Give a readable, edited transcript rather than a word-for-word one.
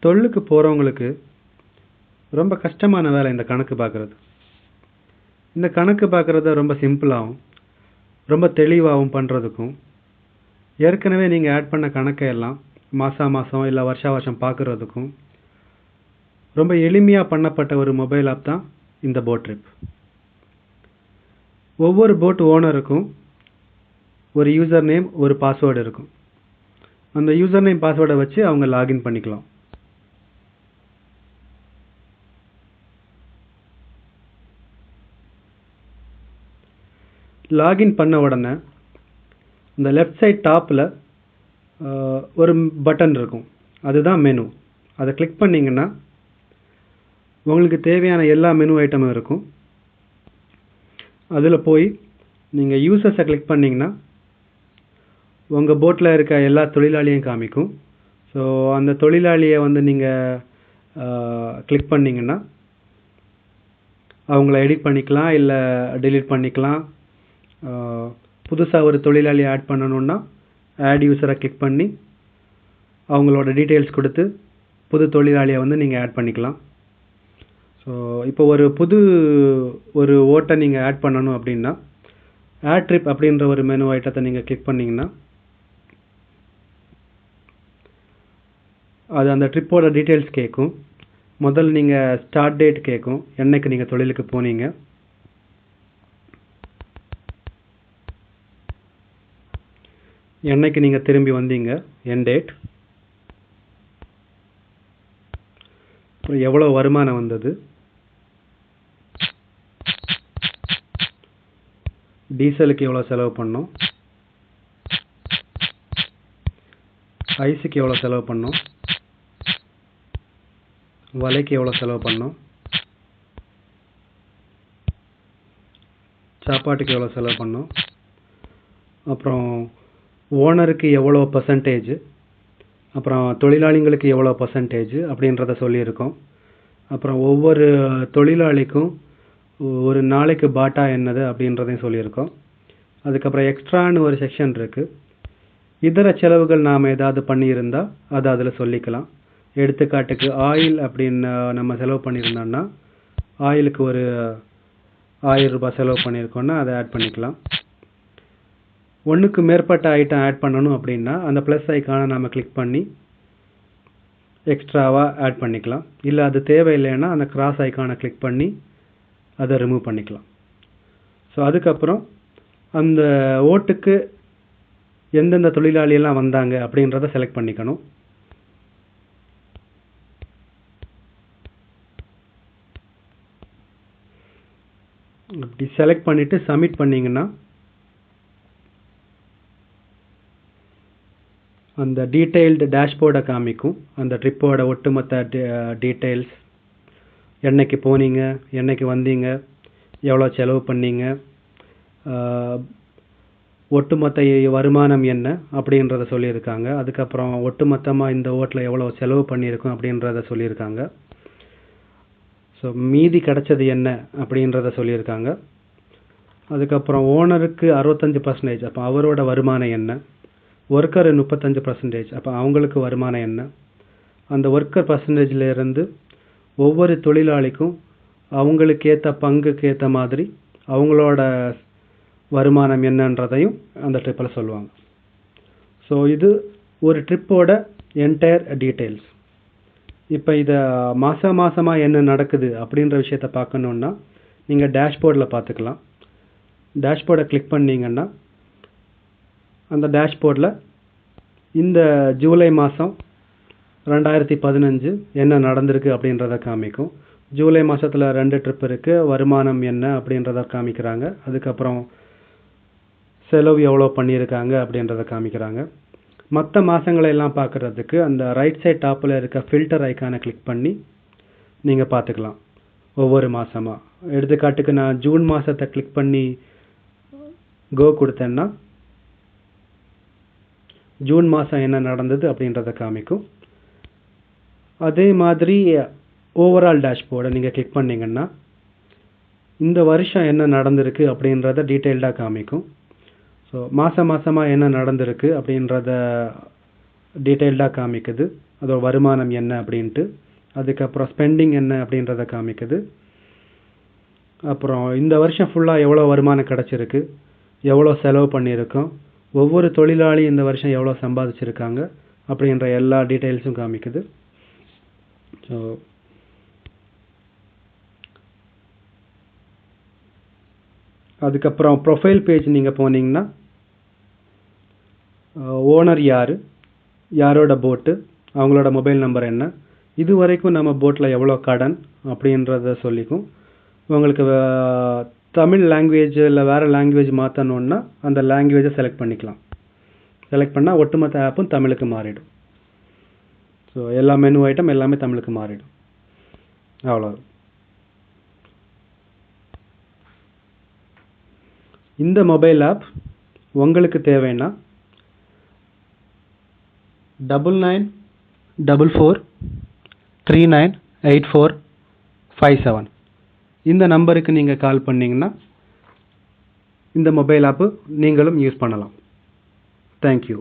தொழிலுக்கு போகிறவங்களுக்கு ரொம்ப கஷ்டமான வேலை இந்த கணக்கு பார்க்குறது. இந்த கணக்கு பார்க்குறத ரொம்ப சிம்பிளாகவும் ரொம்ப தெளிவாகவும் பண்ணுறதுக்கும், ஏற்கனவே நீங்கள் ஆட் பண்ண கணக்கை எல்லாம் மாதம் இல்லை வருஷம் பார்க்குறதுக்கும் ரொம்ப எளிமையாக பண்ணப்பட்ட ஒரு மொபைல் ஆப் தான் இந்த போட் ட்ரிப். ஒவ்வொரு போட் ஓனருக்கும் ஒரு யூசர் நேம், ஒரு பாஸ்வேர்டு இருக்கும். அந்த யூசர் நேம் பாஸ்வேர்டை வச்சு அவங்க லாகின் பண்ணிக்கலாம். லாகின் பண்ண உடனே இந்த லெஃப்ட் சைட் டாப்பில் ஒரு பட்டன் இருக்கும், அதுதான் மெனு. அதை கிளிக் பண்ணிங்கன்னா உங்களுக்கு தேவையான எல்லா மெனு ஐட்டமும் இருக்கும். அதில் போய் நீங்கள் யூசர்ஸை கிளிக் பண்ணிங்கன்னா உங்கள் போட்டில் இருக்க எல்லா தொழிலாளியும் காமிக்கும். ஸோ அந்த தொழிலாளியை நீங்கள் கிளிக் பண்ணிங்கன்னா அவங்கள எடிட் பண்ணிக்கலாம், இல்லை டெலீட் பண்ணிக்கலாம். புதுசாக ஒரு தொழிலாளியை ஆட் பண்ணணுன்னா ஆட் யூசரை கிளிக் பண்ணி அவங்களோட டீட்டெயில்ஸ் கொடுத்து புது தொழிலாளியை நீங்கள் ஆட் பண்ணிக்கலாம். ஸோ இப்போ ஒரு ஓட்டை நீங்கள் ஆட் பண்ணணும் அப்படின்னா ஆட் ட்ரிப் அப்படின்ற ஒரு மெனு ஐட்டத்தை நீங்கள் கிளிக் பண்ணிங்கன்னா அது அந்த ட்ரிப்போட டீட்டெயில்ஸ் கேட்கும். முதல்ல நீங்கள் ஸ்டார்ட் டேட் கேட்கும், என்னைக்கு நீங்கள் தொழிலுக்கு போனீங்க. என்னைக்கு நீங்கள் திரும்பி வந்தீங்க, என் டேட். அப்புறம் எவ்வளோ வருமானம் வந்தது, டீசலுக்கு எவ்வளோ செலவு பண்ணோம், ஐஸுக்கு எவ்வளோ செலவு பண்ணோம், வலைக்கு எவ்வளோ செலவு பண்ணோம், சாப்பாட்டுக்கு எவ்வளோ செலவு பண்ணோம், அப்புறம் ஓனருக்கு எவ்வளோ பர்சன்டேஜ், அப்புறம் தொழிலாளிங்களுக்கு எவ்வளோ பர்சன்டேஜ் அப்படின்றத சொல்லியிருக்கோம். அப்புறம் ஒவ்வொரு தொழிலாளிக்கும் ஒரு நாளைக்கு பாட்டா என்னது அப்படின்றதையும் சொல்லியிருக்கோம். அதுக்கப்புறம் எக்ஸ்ட்ரான்னு ஒரு செக்ஷன் இருக்குது. இதர செலவுகள் நாம் ஏதாவது பண்ணியிருந்தால் அதை அதில் சொல்லிக்கலாம். எடுத்துக்காட்டுக்கு ஆயில் அப்படின்னு நம்ம செலவு பண்ணியிருந்தோம்னா ஆயிலுக்கு ஒரு 1000 ரூபாய் செலவு பண்ணியிருக்கோன்னா அதை ஆட் பண்ணிக்கலாம். ஒன்றுக்கு மேற்பட்ட ஐட்டம் ஆட் பண்ணணும் அப்படின்னா அந்த ப்ளஸ் ஐக்கானை நம்ம கிளிக் பண்ணி எக்ஸ்ட்ராவாக ஆட் பண்ணிக்கலாம். இல்லை அது தேவையில்லைன்னா அந்த கிராஸ் ஐக்கானை கிளிக் பண்ணி அதை ரிமூவ் பண்ணிக்கலாம். ஸோ அதுக்கப்புறம் அந்த ஓட்டுக்கு எந்தெந்த தொழிலாளியெல்லாம் வந்தாங்க அப்படின்றத செலக்ட் பண்ணிக்கணும். அப்படி செலக்ட் பண்ணிவிட்டு சப்மிட் பண்ணிங்கன்னா அந்த டீட்டெயில்டு டேஷ்போர்டை காமிக்கும். அந்த ட்ரிப்போட ஒட்டுமொத்த டீட்டெயில்ஸ், என்னைக்கு போனீங்க, என்னைக்கு வந்தீங்க, எவ்வளோ செலவு பண்ணீங்க, ஒட்டுமொத்த வருமானம் என்ன அப்படின்றத சொல்லியிருக்காங்க. அதுக்கப்புறம் ஒட்டுமொத்தமாக இந்த ஓட்டில் எவ்வளோ செலவு பண்ணியிருக்கோம் அப்படின்றத சொல்லியிருக்காங்க. ஸோ மீதி கிடச்சது என்ன அப்படின்றத சொல்லியிருக்காங்க. அதுக்கப்புறம் ஓனருக்கு 65%, அப்போ அவரோட வருமானம் என்ன, ஒர்க்கர் 35%, அப்போ அவங்களுக்கு வருமானம் என்ன, அந்த ஒர்க்கர் பர்சன்டேஜ்லேருந்து ஒவ்வொரு தொழிலாளிக்கும் அவங்களுக்கு ஏற்ற பங்குக்கு ஏற்ற மாதிரி அவங்களோட வருமானம் என்னன்றதையும் அந்த ட்ரிப்பில் சொல்லுவாங்க. ஸோ இது ஒரு ட்ரிப்போட என்டையர் டீட்டெயில்ஸ். இப்போ இதை மாதமாக என்ன நடக்குது அப்படின்ற விஷயத்தை பார்க்கணுன்னா நீங்கள் டேஷ்போர்டில் பார்த்துக்கலாம். டேஷ்போர்டை கிளிக் பண்ணிங்கன்னா அந்த டேஷ்போர்டில் இந்த ஜூலை மாதம் 2015 என்ன நடந்திருக்கு அப்படின்றத காமிக்கும். ஜூலை மாதத்தில் 2 ட்ரிப் இருக்குது, வருமானம் என்ன அப்படின்றத காமிக்கிறாங்க. அதுக்கப்புறம் செலவு எவ்வளோ பண்ணியிருக்காங்க அப்படின்றத காமிக்கிறாங்க. மற்ற மாதங்களை எல்லாம் பார்க்குறதுக்கு அந்த ரைட் சைட் டாப்பில் இருக்க ஃபில்டர் ஐக்கானை கிளிக் பண்ணி நீங்கள் பார்த்துக்கலாம் ஒவ்வொரு மாதமாக. எடுத்துக்காட்டுக்கு நான் ஜூன் மாதத்தை கிளிக் பண்ணி கோ கொடுத்தேன்னா ஜூன் மாதம் என்ன நடந்தது அப்படின்றத காமிக்கும். அதே மாதிரி ஓவரால் டேஷ்போர்டை நீங்கள் கிளிக் பண்ணிங்கன்னா இந்த வருஷம் என்ன நடந்திருக்கு அப்படின்றத டீட்டெயில்டாக காமிக்கும். ஸோ மாதமாக என்ன நடந்திருக்கு அப்படின்றத டீட்டெயில்டாக காமிக்குது. அதோட வருமானம் என்ன அப்படின்ட்டு. அதுக்கப்புறம் ஸ்பெண்டிங் என்ன அப்படின்றத காமிக்குது. அப்புறம் இந்த வருஷம் ஃபுல்லாக எவ்வளோ வருமானம் கிடச்சிருக்கு, எவ்வளோ செலவு பண்ணியிருக்கோம், ஒவ்வொரு தொழிலாளி இந்த வருஷம் எவ்வளோ சம்பாதிச்சிருக்காங்க அப்படின்ற எல்லா டீட்டெயில்ஸும் காமிக்குது. ஸோ அதுக்கப்புறம் ப்ரொஃபைல் பேஜ் நீங்கள் போனீங்கன்னா ஓனர் யார், யாரோட போட்டு, அவங்களோட மொபைல் நம்பர் என்ன, இது வரைக்கும் நம்ம போட்டில் எவ்வளோ கடன் அப்படின்றத சொல்லிக்கும். உங்களுக்கு தமிழ் லாங்குவேஜ் இல்லை வேறு லாங்குவேஜ் மாற்றணுன்னா அந்த லாங்குவேஜை செலக்ட் பண்ணிக்கலாம். செலக்ட் பண்ணால் ஒட்டுமொத்த ஆப்பும் தமிழுக்கு மாறிடும். ஸோ எல்லா மெனு ஐட்டம் எல்லாமே தமிழுக்கு மாறிடும். அவ்வளோ. இந்த மொபைல் ஆப் உங்களுக்கு தேவைன்னா 9944398457 இந்த நம்பருக்கு நீங்கள் கால் பண்ணிங்கன்னா இந்த மொபைல் ஆப்பு நீங்களும் யூஸ் பண்ணலாம். தேங்க்யூ.